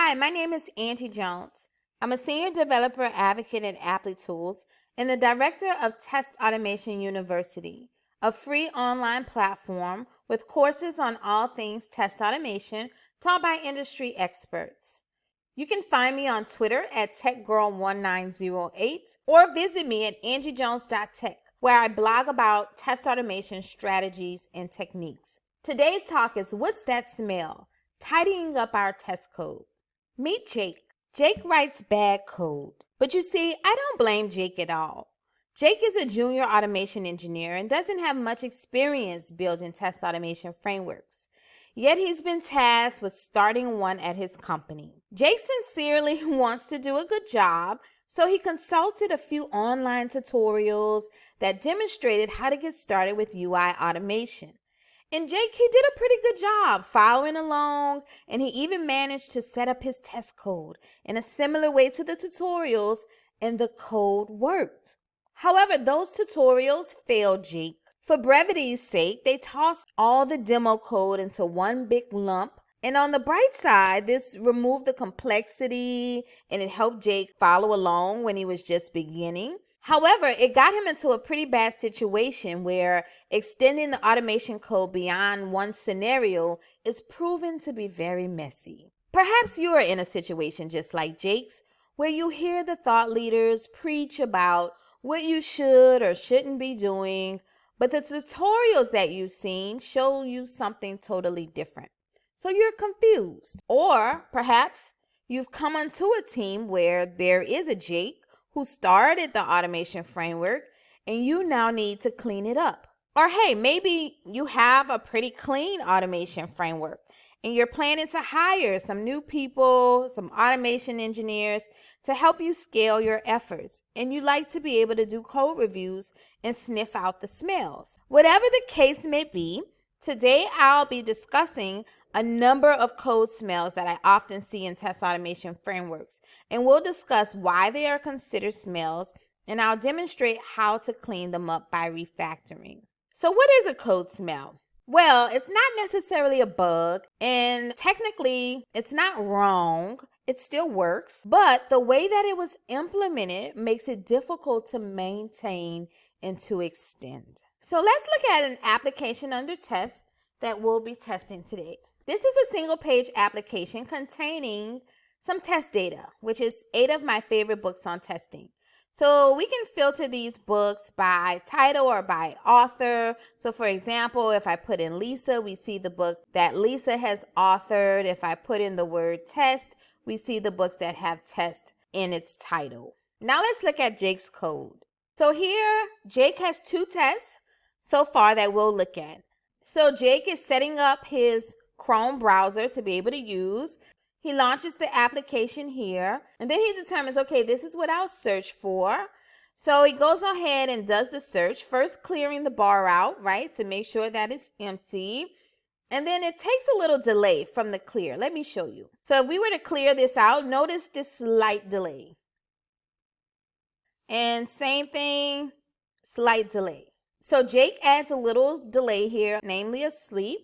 Hi, my name is Angie Jones. I'm a senior developer advocate at Applitools and the director of Test Automation University, a free online platform with courses on all things test automation taught by industry experts. You can find me on Twitter at TechGirl1908 or visit me at angiejones.tech, where I blog about test automation strategies and techniques. Today's talk is What's That Smell? Tidying up our test code. Meet Jake. Jake writes bad code. But you see, I don't blame Jake at all. Jake is a junior automation engineer and doesn't have much experience building test automation frameworks. Yet he's been tasked with starting one at his company. Jake sincerely wants to do a good job, so he consulted a few online tutorials that demonstrated how to get started with UI automation. And Jake, he did a pretty good job following along, and he even managed to set up his test code in a similar way to the tutorials, and the code worked. However, those tutorials failed Jake. For brevity's sake, they tossed all the demo code into one big lump, and on the bright side, this removed the complexity, and it helped Jake follow along when he was just beginning. However, it got him into a pretty bad situation where extending the automation code beyond one scenario is proven to be very messy. Perhaps you are in a situation just like Jake's, where you hear the thought leaders preach about what you should or shouldn't be doing, but the tutorials that you've seen show you something totally different. So you're confused. Or perhaps you've come onto a team where there is a Jake who started the automation framework and you now need to clean it up. Or hey, maybe you have a pretty clean automation framework and you're planning to hire some new people, some automation engineers to help you scale your efforts, and you like to be able to do code reviews and sniff out the smells. Whatever the case may be, today I'll be discussing a number of code smells that I often see in test automation frameworks, and we'll discuss why they are considered smells, and I'll demonstrate how to clean them up by refactoring. So what is a code smell? Well, it's not necessarily a bug, and technically it's not wrong. It still works, but the way that it was implemented makes it difficult to maintain and to extend. So let's look at an application under test that we'll be testing today. This is a single-page application containing some test data, which is 8 of my favorite books on testing. So we can filter these books by title or by author. So for example, if I put in Lisa, we see the book that Lisa has authored. If I put in the word test, we see the books that have test in its title. Now let's look at Jake's code. So here, Jake has 2 tests so far that we'll look at. So Jake is setting up his Chrome browser to be able to use. He launches the application here, and then he determines, okay, this is what I'll search for. So he goes ahead and does the search, first clearing the bar out, right, to make sure that it's empty. And then it takes a little delay from the clear. Let me show you. So if we were to clear this out, notice this slight delay. And same thing, slight delay. So Jake adds a little delay here, namely a sleep.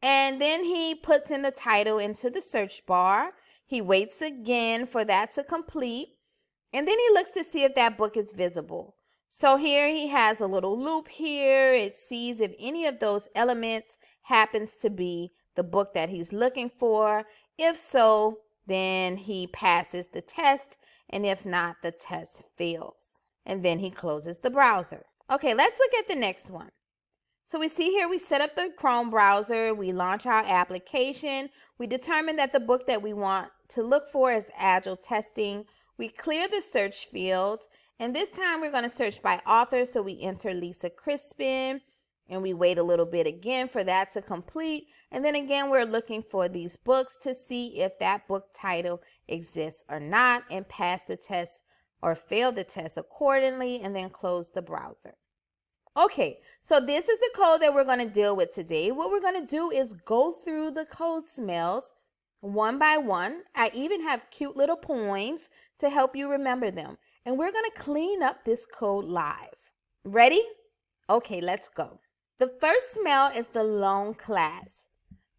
And then he puts in the title into the search bar. He waits again for that to complete. And then he looks to see if that book is visible. So here he has a little loop here. It sees if any of those elements happens to be the book that he's looking for. If so, then he passes the test. And if not, the test fails. And then he closes the browser. Okay, let's look at the next one. So we see here we set up the Chrome browser, we launch our application, we determine that the book that we want to look for is Agile Testing. We clear the search fields, and this time we're going to search by author, so we enter Lisa Crispin, and we wait a little bit again for that to complete, and then again we're looking for these books to see if that book title exists or not, and pass the test or fail the test accordingly, and then close the browser. Okay, so this is the code that we're going to deal with today. What we're going to do is go through the code smells one by one. I even have cute little poems to help you remember them. And we're going to clean up this code live. Ready? Okay, let's go. The first smell is the loan class.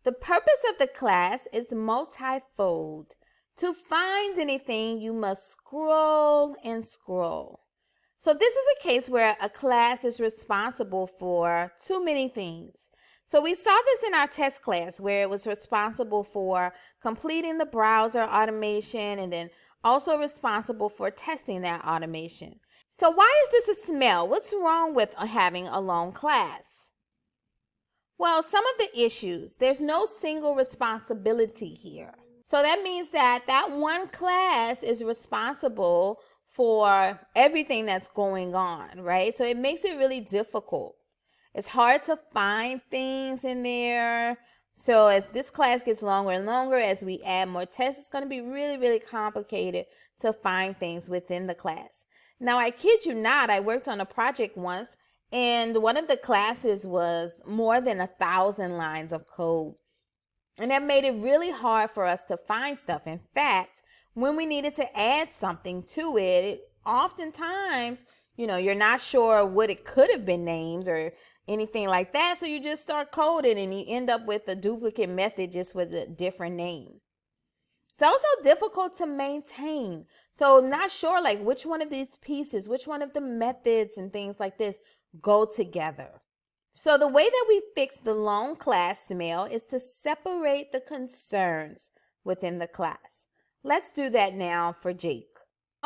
The purpose of the class is multifold. To find anything, you must scroll and scroll. So this is a case where a class is responsible for too many things. So we saw this in our test class where it was responsible for completing the browser automation and then also responsible for testing that automation. So why is this a smell? What's wrong with having a long class? Well, some of the issues, there's no single responsibility here. So that means that that one class is responsible for everything that's going on, right? So it makes it really difficult. It's hard to find things in there. So as this class gets longer and longer, as we add more tests, it's going to be really, really complicated to find things within the class. Now, I kid you not, I worked on a project once, and one of the classes was more than 1,000 lines of code. And that made it really hard for us to find stuff. In fact, when we needed to add something to it, oftentimes, you're not sure what it could have been named or anything like that. So you just start coding and you end up with a duplicate method just with a different name. It's also difficult to maintain. So not sure like which one of these pieces, which one of the methods and things like this go together. So the way that we fix the long class smell is to separate the concerns within the class. Let's do that now for Jake.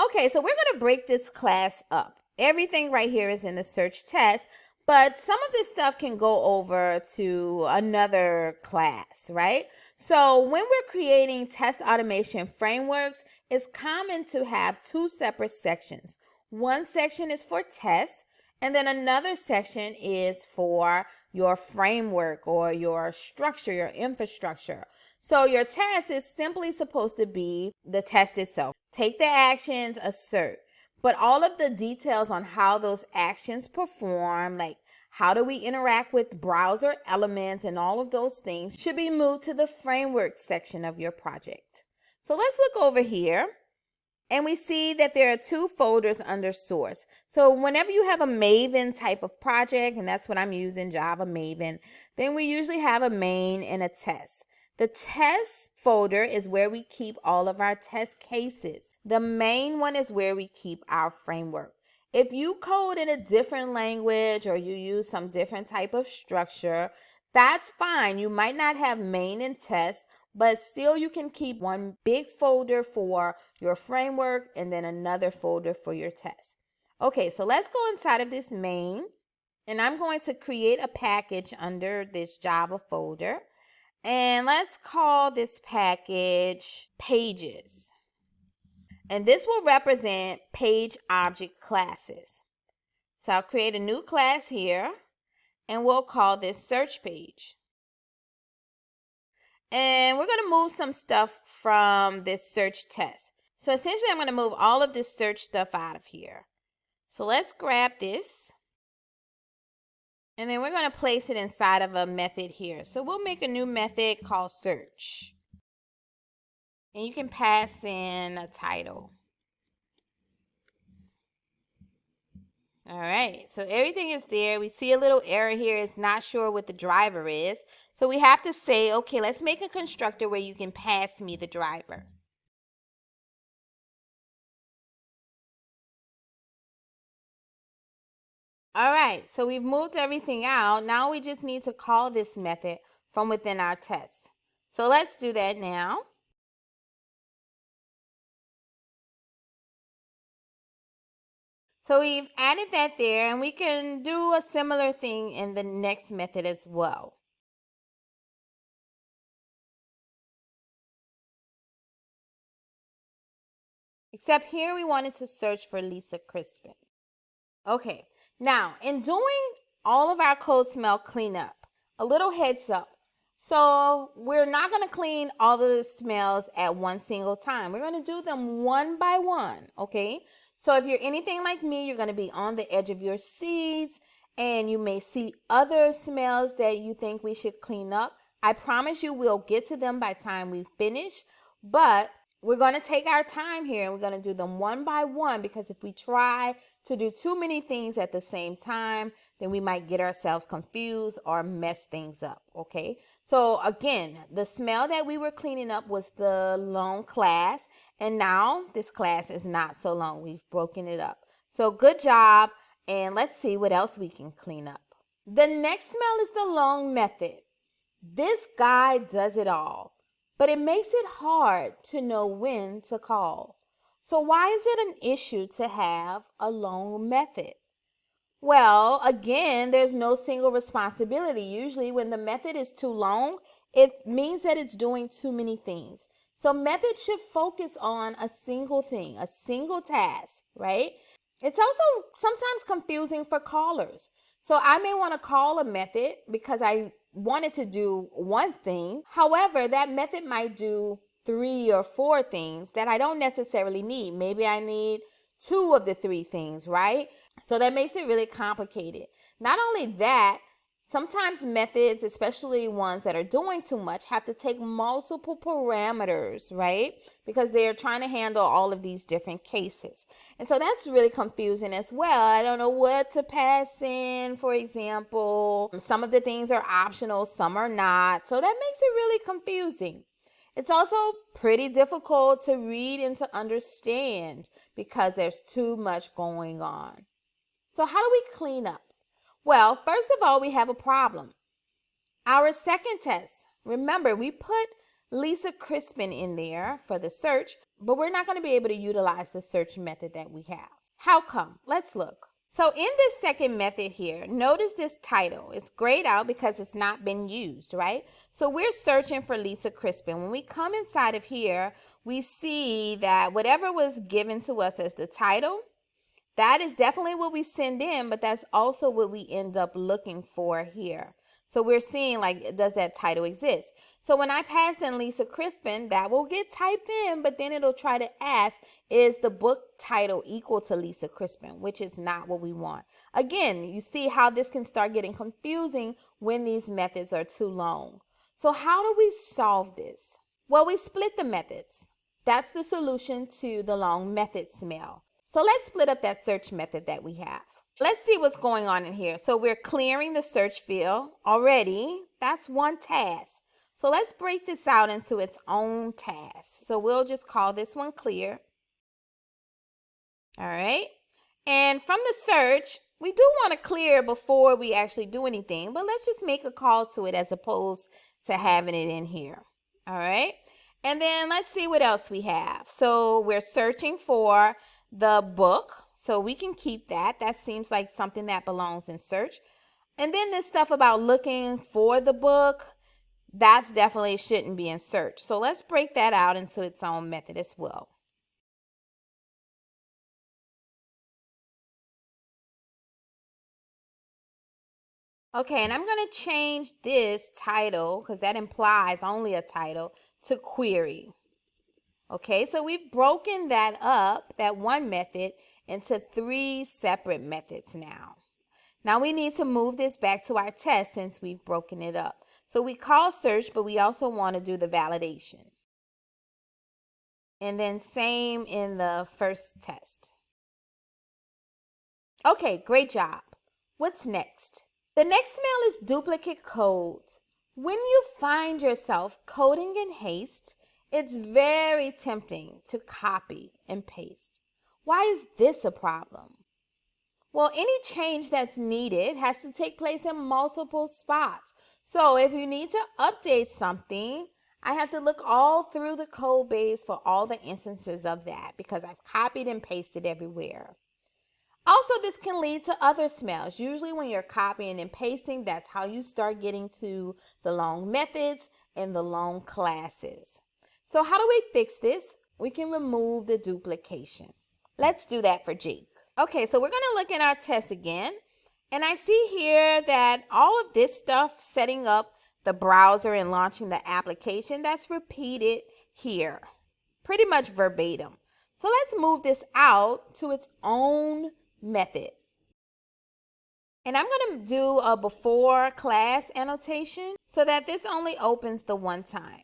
Okay, so we're going to break this class up. Everything right here is in the search test, but some of this stuff can go over to another class, right? So when we're creating test automation frameworks, it's common to have two separate sections. One section is for tests, and then another section is for your framework or your structure, your infrastructure. So your test is simply supposed to be the test itself. Take the actions, assert. But all of the details on how those actions perform, like how do we interact with browser elements and all of those things, should be moved to the framework section of your project. So let's look over here. And we see that there are two folders under source. So whenever you have a Maven type of project, and that's what I'm using, Java Maven, then we usually have a main and a test. The test folder is where we keep all of our test cases. The main one is where we keep our framework. If you code in a different language or you use some different type of structure, that's fine. You might not have main and test, but still you can keep one big folder for your framework and then another folder for your test. Okay, so let's go inside of this main, and I'm going to create a package under this Java folder. And let's call this package pages. And this will represent page object classes. So I'll create a new class here, and we'll call this search page. And we're going to move some stuff from this search test. So essentially, I'm going to move all of this search stuff out of here. So let's grab this. And then we're going to place it inside of a method here. So we'll make a new method called search. And you can pass in a title. All right, so everything is there. We see a little error here. It's not sure what the driver is. So we have to say, okay, let's make a constructor where you can pass me the driver. All right, so we've moved everything out. Now we just need to call this method from within our test. So let's do that now. So we've added that there, and we can do a similar thing in the next method as well. Except here we wanted to search for Lisa Crispin. Okay, now in doing all of our code smell cleanup, a little heads up. So we're not going to clean all of the smells at one single time. We're going to do them one by one, okay? So if you're anything like me, you're going to be on the edge of your seats and you may see other smells that you think we should clean up. I promise you we'll get to them by the time we finish, but we're going to take our time here and we're going to do them one by one, because if we try to do too many things at the same time, then we might get ourselves confused or mess things up, okay? So again, the smell that we were cleaning up was the long class, and now this class is not so long. We've broken it up. So good job, and let's see what else we can clean up. The next smell is the long method. This guy does it all, but it makes it hard to know when to call. So why is it an issue to have a long method? Well, again, there's no single responsibility. Usually when the method is too long, it means that it's doing too many things. So methods should focus on a single thing, a single task, right? It's also sometimes confusing for callers. So I may want to call a method because I wanted to do one thing. However, that method might do 3 or 4 things that I don't necessarily need. Maybe I need 2 of the 3 things, right? So that makes it really complicated. Not only that, sometimes methods, especially ones that are doing too much, have to take multiple parameters, right? Because they're trying to handle all of these different cases. And so that's really confusing as well. I don't know what to pass in, for example. Some of the things are optional, some are not. So that makes it really confusing. It's also pretty difficult to read and to understand because there's too much going on. So how do we clean up? Well, first of all, we have a problem. Our second test, remember, we put Lisa Crispin in there for the search, but we're not going to be able to utilize the search method that we have. How come? Let's look. So in this second method here, notice this title. It's grayed out because it's not been used, right? So we're searching for Lisa Crispin. When we come inside of here, we see that whatever was given to us as the title, that is definitely what we send in, but that's also what we end up looking for here. So we're seeing, like, does that title exist? So when I pass in Lisa Crispin, that will get typed in, but then it'll try to ask, is the book title equal to Lisa Crispin, which is not what we want. Again, you see how this can start getting confusing when these methods are too long. So how do we solve this? Well, we split the methods. That's the solution to the long method smell. So let's split up that search method that we have. Let's see what's going on in here. So we're clearing the search field already. That's one task. So let's break this out into its own task. So we'll just call this one clear. All right. And from the search, we do want to clear before we actually do anything, but let's just make a call to it as opposed to having it in here. All right. And then let's see what else we have. So we're searching for the book, so we can keep that. That seems like something that belongs in search. And then this stuff about looking for the book, that's definitely shouldn't be in search. So let's break that out into its own method as well. Okay, and I'm going to change this title, because that implies only a title, to query. Okay, so we've broken that up, that one method, into 3 separate methods now. Now we need to move this back to our test since we've broken it up. So we call search, but we also want to do the validation. And then same in the first test. Okay, great job. What's next? The next smell is duplicate codes. When you find yourself coding in haste, it's very tempting to copy and paste. Why is this a problem? Well, any change that's needed has to take place in multiple spots. So if you need to update something, I have to look all through the code base for all the instances of that because I've copied and pasted everywhere. Also, this can lead to other smells. Usually when you're copying and pasting, that's how you start getting to the long methods and the long classes. So how do we fix this? We can remove the duplication. Let's do that for Jake. Okay, so we're going to look at our test again. And I see here that all of this stuff, setting up the browser and launching the application, that's repeated here, pretty much verbatim. So let's move this out to its own method. And I'm going to do a before class annotation so that this only opens the one time.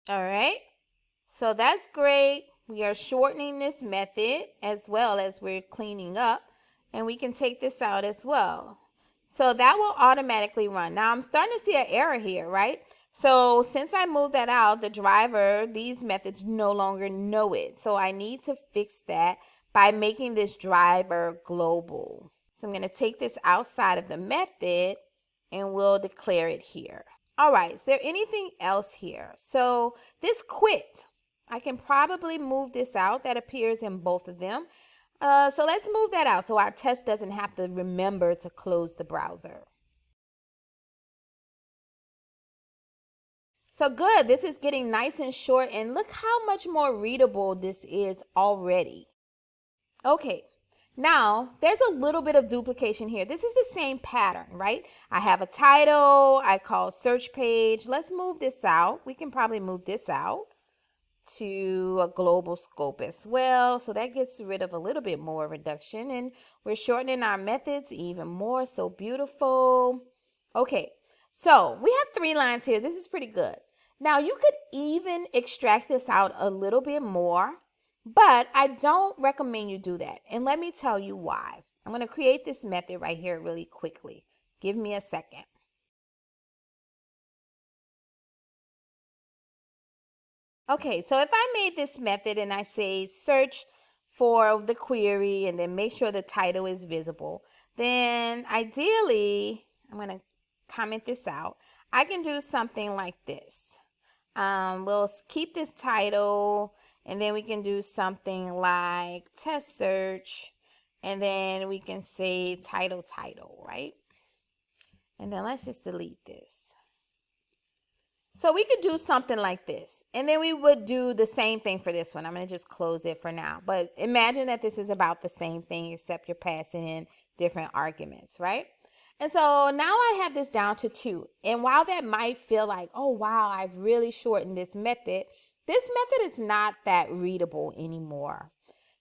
All right, so that's great. We are shortening this method as well as we're cleaning up, and we can take this out as well. So that will automatically run. Now I'm starting to see an error here, right? So since I moved that out, the driver, these methods no longer know it. So I need to fix that by making this driver global. So I'm going to take this outside of the method and we'll declare it here. All right, is there anything else here? So this quit, I can probably move this out. That appears in both of them. So let's move that out so our test doesn't have to remember to close the browser. So good, this is getting nice and short, and look how much more readable this is already. Okay, now there's a little bit of duplication here. This is the same pattern, right? I have a title, I call search page. Let's move this out. We can probably move this out to a global scope as well. So that gets rid of a little bit more reduction, and we're shortening our methods even more. So beautiful. Okay, so we have 3 lines here. This is pretty good. Now you could even extract this out a little bit more, but I don't recommend you do that. And let me tell you why. I'm going to create this method right here really quickly. Give me a second. Okay, so if I made this method and I say search for the query and then make sure the title is visible, then ideally, I'm going to comment this out. I can do something like this. We'll keep this title and then we can do something like test search and then we can say title, right? And then let's just delete this. So we could do something like this, and then we would do the same thing for this one. I'm going to just close it for now, but imagine that this is about the same thing except you're passing in different arguments, right? And so now I have this down to 2. And while that might feel like, oh, wow, I've really shortened this method is not that readable anymore.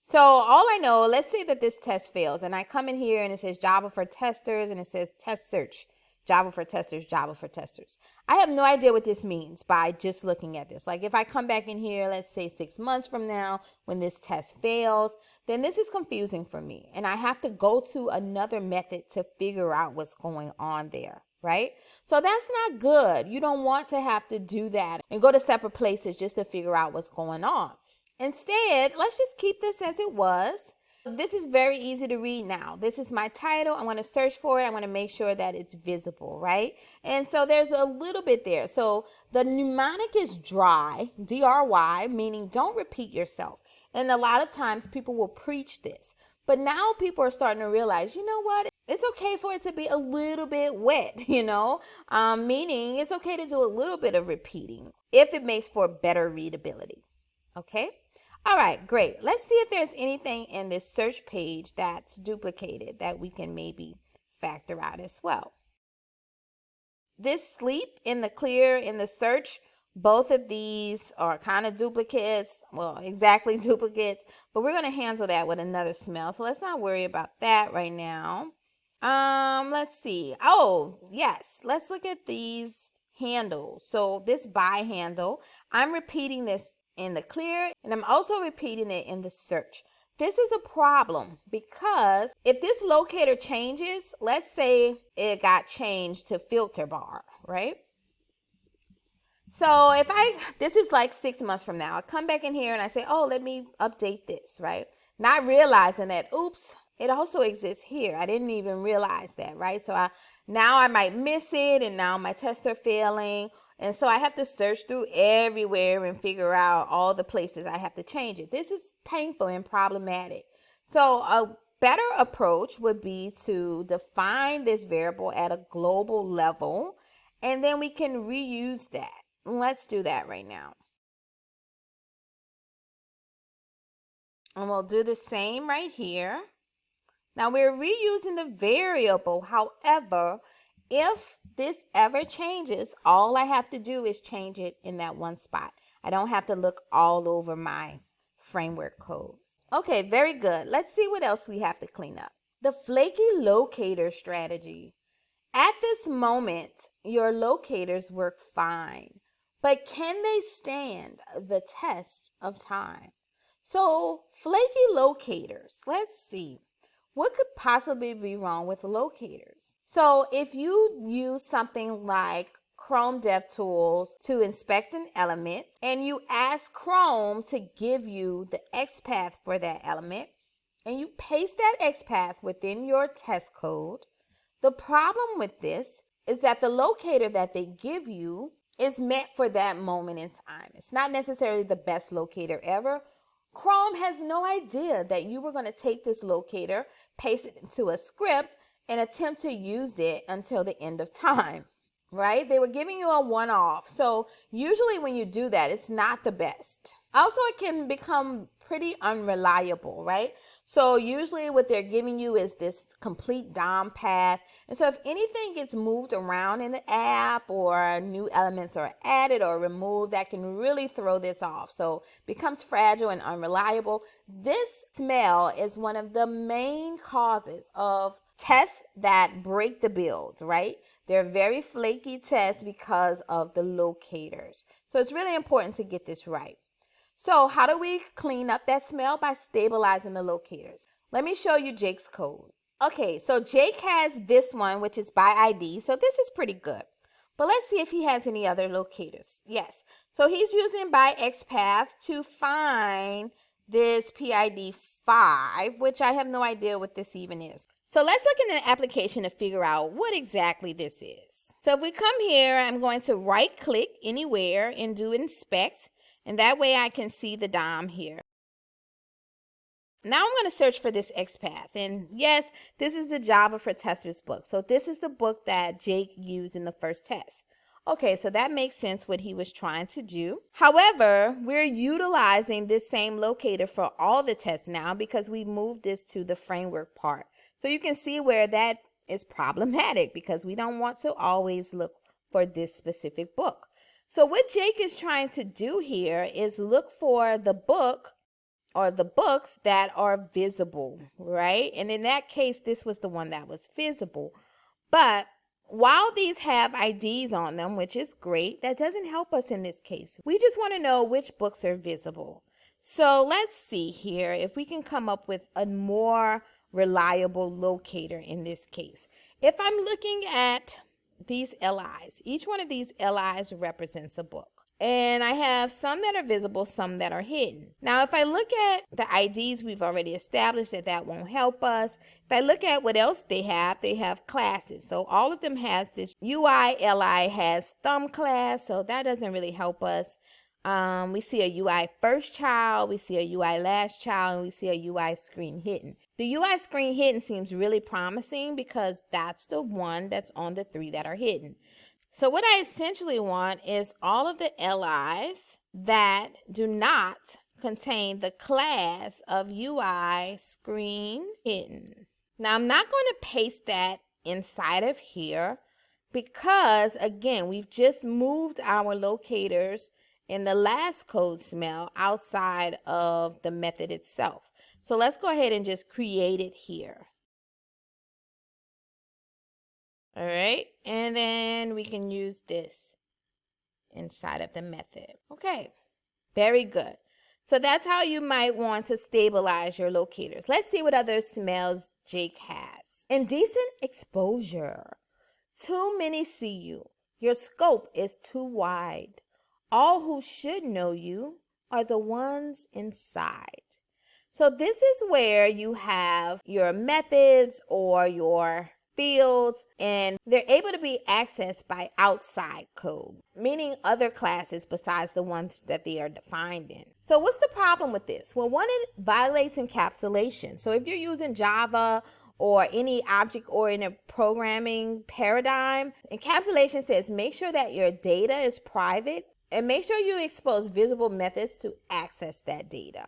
So all I know, let's say that this test fails and I come in here and it says Java for testers and it says test search. Java for testers, Java for testers. I have no idea what this means by just looking at this. Like if I come back in here, let's say 6 months from now, when this test fails, then this is confusing for me. And I have to go to another method to figure out what's going on there, right? So that's not good. You don't want to have to do that and go to separate places just to figure out what's going on. Instead, let's just keep this as it was. This is very easy to read now. This is my title. I want to search for it. I want to make sure that it's visible, right? And so there's a little bit there. So the mnemonic is dry, D-R-Y, meaning don't repeat yourself. And a lot of times people will preach this. But now people are starting to realize, you know what? It's okay for it to be a little bit wet, meaning it's okay to do a little bit of repeating if it makes for better readability. Okay? All right, great. Let's see if there's anything in this search page that's duplicated that we can maybe factor out as well. This sleep in the clear in the search, both of these are kind of duplicates. Well, exactly duplicates, but we're going to handle that with another smell. So let's not worry about that right now. Let's see. Oh, yes. Let's look at these handles. So this by handle, I'm repeating this in the clear, and I'm also repeating it in the search. This is a problem because if this locator changes, let's say it got changed to filter bar, right? So if this is like 6 months from now, I come back in here and I say, oh, let me update this, right? Not realizing that, oops, it also exists here. I didn't even realize that, right? So now I might miss it, and now my tests are failing. And so I have to search through everywhere and figure out all the places I have to change it. This is painful and problematic. So a better approach would be to define this variable at a global level, and then we can reuse that. Let's do that right now. And we'll do the same right here. Now we're reusing the variable. However, if this ever changes, all I have to do is change it in that one spot. I don't have to look all over my framework code. Okay, very good. Let's see what else we have to clean up. The flaky locator strategy. At this moment, your locators work fine, but can they stand the test of time? So flaky locators, let's see. What could possibly be wrong with locators? So if you use something like Chrome DevTools to inspect an element and you ask Chrome to give you the XPath for that element and you paste that XPath within your test code, the problem with this is that the locator that they give you is meant for that moment in time. It's not necessarily the best locator ever. Chrome has no idea that you were going to take this locator, paste it into a script, and attempt to use it until the end of time, right? They were giving you a one-off. So usually when you do that, it's not the best. Also, it can become pretty unreliable, right? So usually what they're giving you is this complete DOM path. And so if anything gets moved around in the app or new elements are added or removed, that can really throw this off. So it becomes fragile and unreliable. This smell is one of the main causes of tests that break the build, right? They're very flaky tests because of the locators. So it's really important to get this right. So how do we clean up that smell? By stabilizing the locators. Let me show you Jake's code. Okay, so Jake has this one, which is by ID. So this is pretty good. But let's see if he has any other locators. Yes. So he's using by XPath to find this PID 5, which I have no idea what this even is. So let's look in the application to figure out what exactly this is. So if we come here, I'm going to right click anywhere and do inspect. And that way I can see the DOM here. Now I'm going to search for this XPath. And yes, this is the Java for Testers book. So this is the book that Jake used in the first test. Okay, so that makes sense what he was trying to do. However, we're utilizing this same locator for all the tests now because we moved this to the framework part. So you can see where that is problematic because we don't want to always look for this specific book. So what Jake is trying to do here is look for the book or the books that are visible, right? And in that case, this was the one that was visible. But while these have IDs on them, which is great, that doesn't help us in this case. We just want to know which books are visible. So let's see here if we can come up with a more reliable locator in this case. If I'm looking at these LIs, each one of these LIs represents a book. And I have some that are visible, some that are hidden. Now, if I look at the IDs, we've already established that that won't help us. If I look at what else they have classes. So all of them has this UI LI has thumb class, so that doesn't really help us. We see a UI first child, we see a UI last child, and we see a UI screen hidden. The UI screen hidden seems really promising because that's the one that's on the 3 that are hidden. So what I essentially want is all of the LIs that do not contain the class of UI screen hidden. Now I'm not going to paste that inside of here because again, we've just moved our locators in the last code smell outside of the method itself. So let's go ahead and just create it here. All right, and then we can use this inside of the method. Okay, very good. So that's how you might want to stabilize your locators. Let's see what other smells Jake has. Indecent exposure. Too many see you. Your scope is too wide. All who should know you are the ones inside. So this is where you have your methods or your fields, and they're able to be accessed by outside code, meaning other classes besides the ones that they are defined in. So what's the problem with this? Well, one, it violates encapsulation. So if you're using Java or any object-oriented programming paradigm, encapsulation says make sure that your data is private and make sure you expose visible methods to access that data.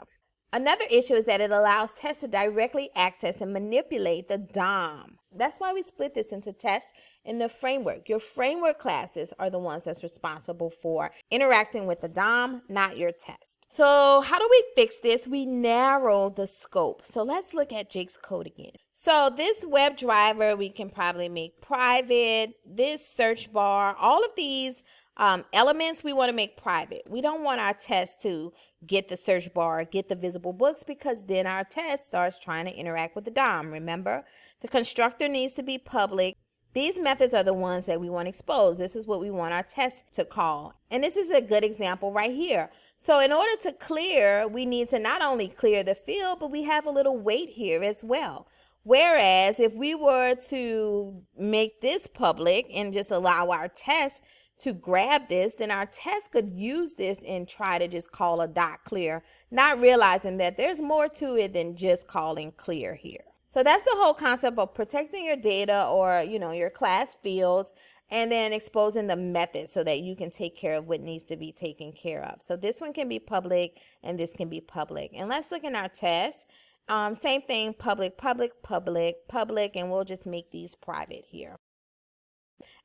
Another issue is that it allows tests to directly access and manipulate the DOM. That's why we split this into tests and the framework. Your framework classes are the ones that's responsible for interacting with the DOM, not your test. So how do we fix this? We narrow the scope. So let's look at Jake's code again. So this web driver, we can probably make private. This search bar, all of these Elements we want to make private. We don't want our test to get the search bar, get the visible books, because then our test starts trying to interact with the DOM. Remember, the constructor needs to be public. These methods are the ones that we want to expose. This is what we want our test to call. And this is a good example right here. So in order to clear, we need to not only clear the field, but we have a little wait here as well. Whereas if we were to make this public and just allow our test to grab this, then our test could use this and try to just call a dot clear, not realizing that there's more to it than just calling clear here. So that's the whole concept of protecting your data, or, your class fields, and then exposing the method so that you can take care of what needs to be taken care of. So this one can be public and this can be public. And let's look in our test. Same thing, public, public, public, public, and we'll just make these private here.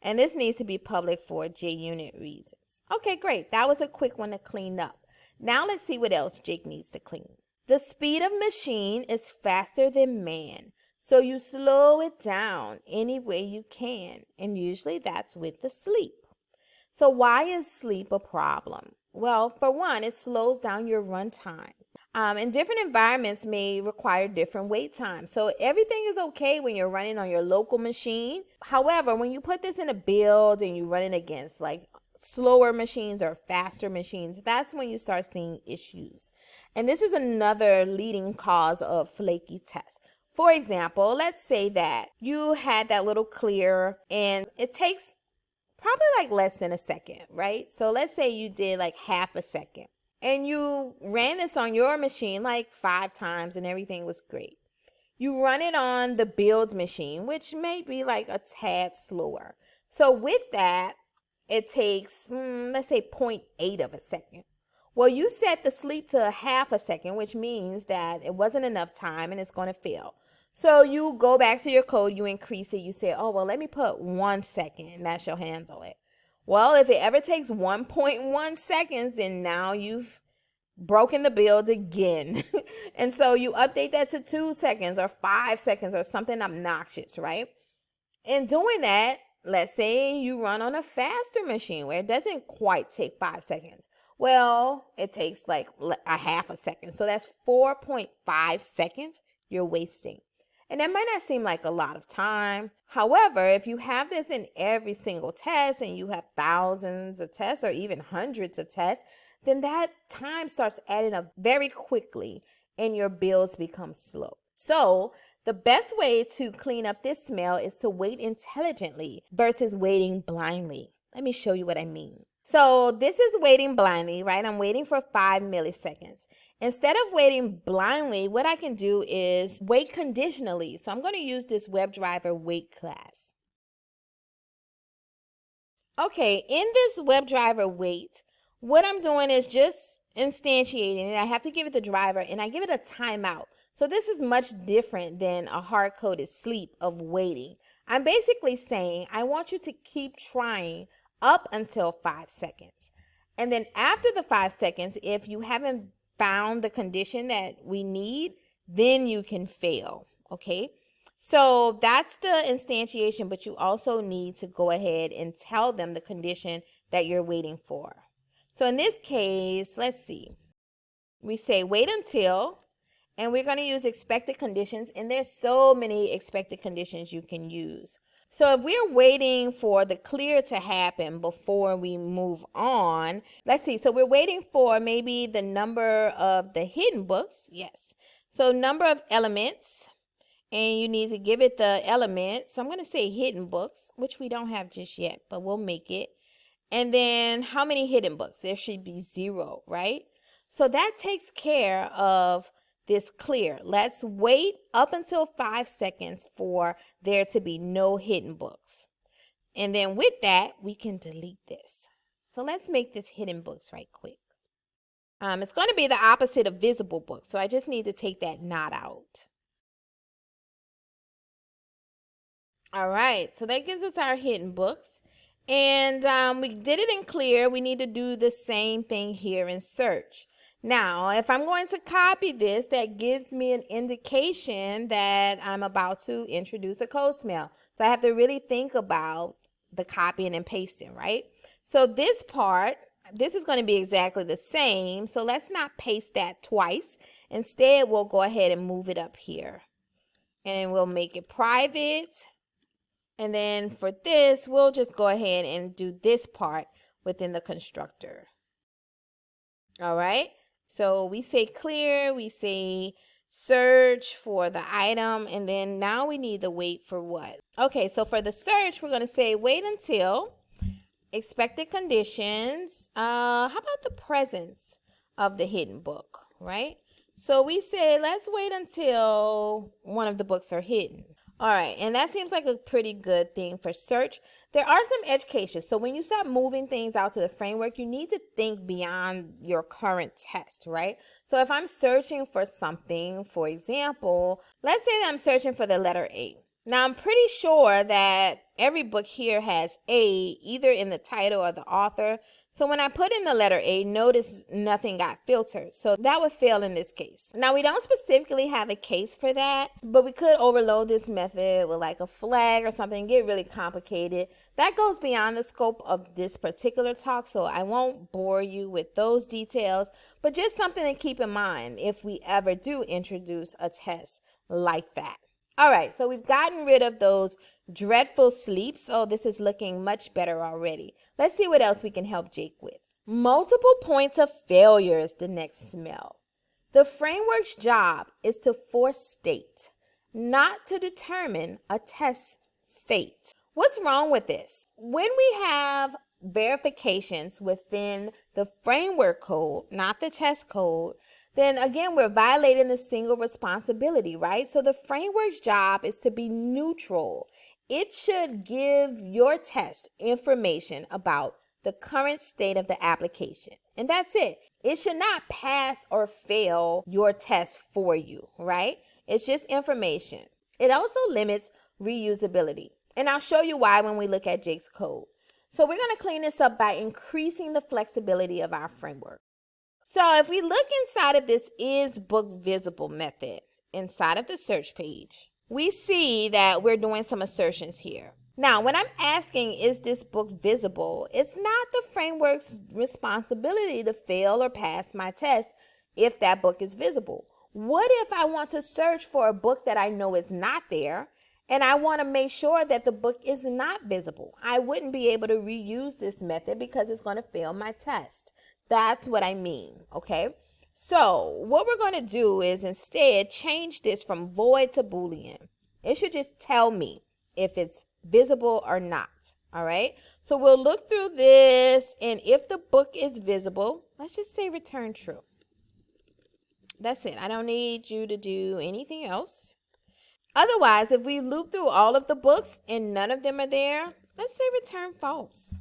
And this needs to be public for JUnit reasons. Okay, great. That was a quick one to clean up. Now let's see what else Jake needs to clean. The speed of machine is faster than man, so you slow it down any way you can, and usually that's with the sleep. So why is sleep a problem? Well, for one, it slows down your runtime. And different environments may require different wait times. So everything is okay when you're running on your local machine. However, when you put this in a build and you run it against like slower machines or faster machines, that's when you start seeing issues. And this is another leading cause of flaky tests. For example, let's say that you had that little clear and it takes probably like less than a second, right? So let's say you did like half a second and you ran this on your machine like 5 times and everything was great. You run it on the build machine, which may be like a tad slower. So with that, it takes, let's say 0.8 of a second. Well, you set the sleep to half a second, which means that it wasn't enough time and it's going to fail. So you go back to your code, you increase it, you say, oh, well, let me put 1 second and that shall handle it. Well, if it ever takes 1.1 seconds, then now you've broken the build again. And so you update that to 2 seconds or 5 seconds or something obnoxious, right? In doing that, let's say you run on a faster machine where it doesn't quite take 5 seconds. Well, it takes like a half a second. So that's 4.5 seconds you're wasting. And that might not seem like a lot of time. However, if you have this in every single test and you have thousands of tests or even hundreds of tests, then that time starts adding up very quickly and your builds become slow. So the best way to clean up this smell is to wait intelligently versus waiting blindly. Let me show you what I mean. So this is waiting blindly, right? I'm waiting for 5 milliseconds. Instead of waiting blindly, what I can do is wait conditionally. So I'm going to use this WebDriver wait class. Okay, in this WebDriver wait, what I'm doing is just instantiating it. I have to give it the driver and I give it a timeout. So this is much different than a hard-coded sleep of waiting. I'm basically saying I want you to keep trying up until 5 seconds. And then after the 5 seconds, if you haven't found the condition that we need, then you can fail, okay? So that's the instantiation, but you also need to go ahead and tell them the condition that you're waiting for. So in this case, let's see. We say wait until, and we're going to use expected conditions, and there's so many expected conditions you can use. So if we're waiting for the clear to happen before we move on, let's see. So we're waiting for maybe the number of the hidden books. Yes. So number of elements, and you need to give it the elements. So I'm going to say hidden books, which we don't have just yet, but we'll make it. And then how many hidden books? There should be 0, right? So that takes care of this clear. Let's wait up until 5 seconds for there to be no hidden books. And then with that, we can delete this. So let's make this hidden books right quick. It's going to be the opposite of visible books. So I just need to take that not out. All right, so that gives us our hidden books. And we did it in clear. We need to do the same thing here in search. Now, if I'm going to copy this, that gives me an indication that I'm about to introduce a code smell. So I have to really think about the copying and pasting, right? So this part, this is going to be exactly the same. So let's not paste that twice. Instead, we'll go ahead and move it up here. And we'll make it private. And then for this, we'll just go ahead and do this part within the constructor. All right. So we say clear, we say search for the item, and then now we need to wait for what? Okay, so for the search, we're going to say wait until expected conditions. How about the presence of the hidden book, right? So we say let's wait until one of the books are hidden. All right, and that seems like a pretty good thing for search. There are some edge cases. So when you start moving things out to the framework, you need to think beyond your current test, right? So if I'm searching for something, for example, let's say that I'm searching for the letter A. Now, I'm pretty sure that every book here has A either in the title or the author. So when I put in the letter A, notice nothing got filtered. So that would fail in this case. Now, we don't specifically have a case for that, but we could overload this method with like a flag or something, get really complicated. That goes beyond the scope of this particular talk, so I won't bore you with those details, but just something to keep in mind if we ever do introduce a test like that. All right, so we've gotten rid of those dreadful sleeps. Oh, this is looking much better already. Let's see what else we can help Jake with. Multiple points of failure is the next smell. The framework's job is to force state, not to determine a test's fate. What's wrong with this? When we have verifications within the framework code, not the test code, then again, we're violating the single responsibility, right? So the framework's job is to be neutral. It should give your test information about the current state of the application. And that's it. It should not pass or fail your test for you, right? It's just information. It also limits reusability. And I'll show you why when we look at Jake's code. So we're going to clean this up by increasing the flexibility of our framework. So if we look inside of this is book visible method inside of the search page, we see that we're doing some assertions here. Now, when I'm asking, is this book visible? It's not the framework's responsibility to fail or pass my test if that book is visible. What if I want to search for a book that I know is not there and I want to make sure that the book is not visible? I wouldn't be able to reuse this method because it's going to fail my test. That's what I mean, okay? So what we're going to do is instead change this from void to Boolean. It should just tell me if it's visible or not, all right? So we'll look through this, and if the book is visible, let's just say return true. That's it. I don't need you to do anything else. Otherwise, if we loop through all of the books and none of them are there, let's say return false.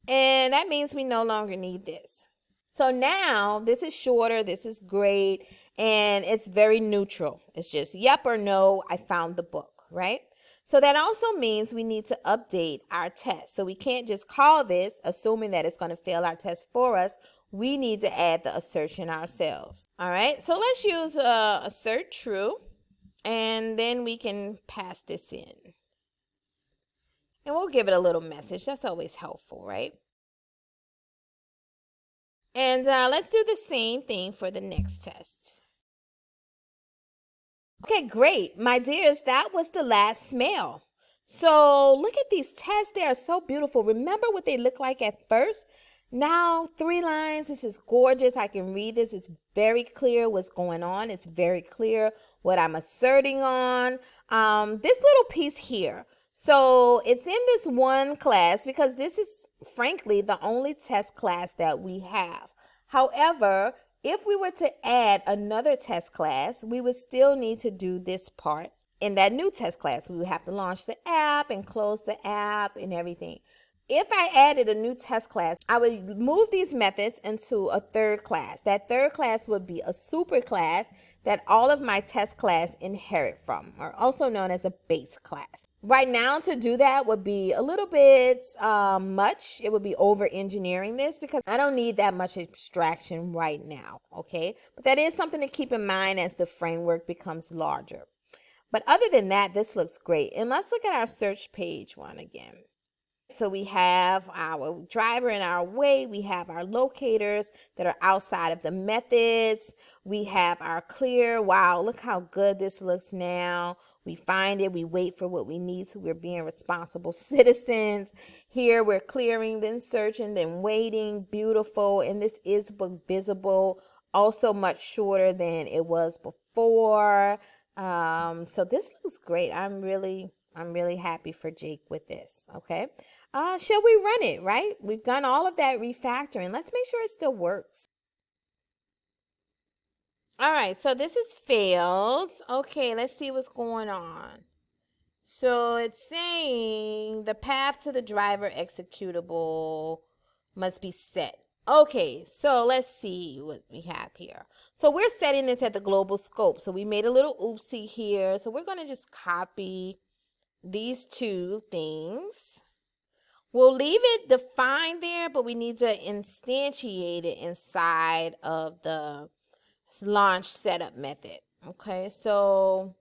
And that means we no longer need this. So now this is shorter, this is great, and it's very neutral. It's just yep or no, I found the book, right? So that also means we need to update our test. So we can't just call this, assuming that it's going to fail our test for us. We need to add the assertion ourselves. All right, so let's use assert true, and then we can pass this in. And we'll give it a little message. That's always helpful, right? And let's do the same thing for the next test. Okay, great. My dears, that was the last smell. So look at these tests. They are so beautiful. Remember what they look like at first? Now, 3 lines. This is gorgeous. I can read this. It's very clear what's going on. It's very clear what I'm asserting on. This little piece here. So it's in this one class because this is frankly the only test class that we have. However, if we were to add another test class, we would still need to do this part in that new test class. We would have to launch the app and close the app and everything. If I added a new test class, I would move these methods into a third class. That third class would be a super class that all of my test class inherit from, or also known as a base class. Right now, to do that would be a little bit much. It would be over engineering this because I don't need that much abstraction right now, okay? But that is something to keep in mind as the framework becomes larger. But other than that, this looks great. And let's look at our search page one again. So we have our driver in our way. We have our locators that are outside of the methods. We have our clear. Wow, look how good this looks now. We find it. We wait for what we need. So we're being responsible citizens. Here we're clearing, then searching, then waiting. Beautiful. And this is visible. Also much shorter than it was before. So this looks great. I'm really happy for Jake with this. Okay. Shall we run it, right? We've done all of that refactoring. Let's make sure it still works. All right, so this is failed. Okay, let's see what's going on. So it's saying the path to the driver executable must be set. Okay, so let's see what we have here. So we're setting this at the global scope. So we made a little oopsie here. So we're going to just copy these two things. We'll leave it defined there, but we need to instantiate it inside of the launch setup method. Okay, so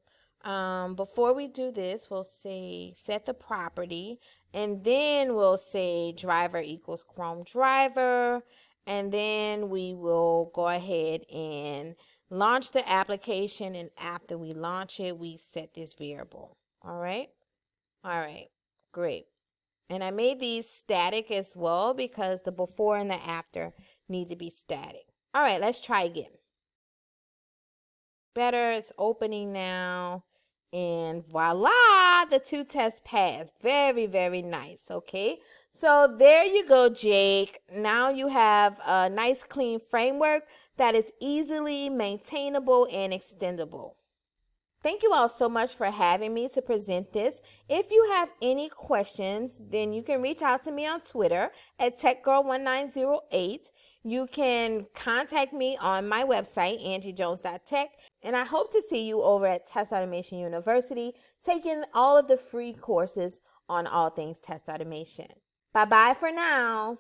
before we do this, we'll say set the property, and then we'll say driver equals Chrome driver, and then we will go ahead and launch the application, and after we launch it, we set this variable. All right, great. And I made these static as well because the before and the after need to be static. All right, let's try again. Better, it's opening now. And voila, the two tests passed. Very, very nice, okay? So there you go, Jake. Now you have a nice, clean framework that is easily maintainable and extendable. Thank you all so much for having me to present this. If you have any questions, then you can reach out to me on Twitter at techgirl1908. You can contact me on my website, angiejones.tech, and I hope to see you over at Test Automation University, taking all of the free courses on all things test automation. Bye-bye for now.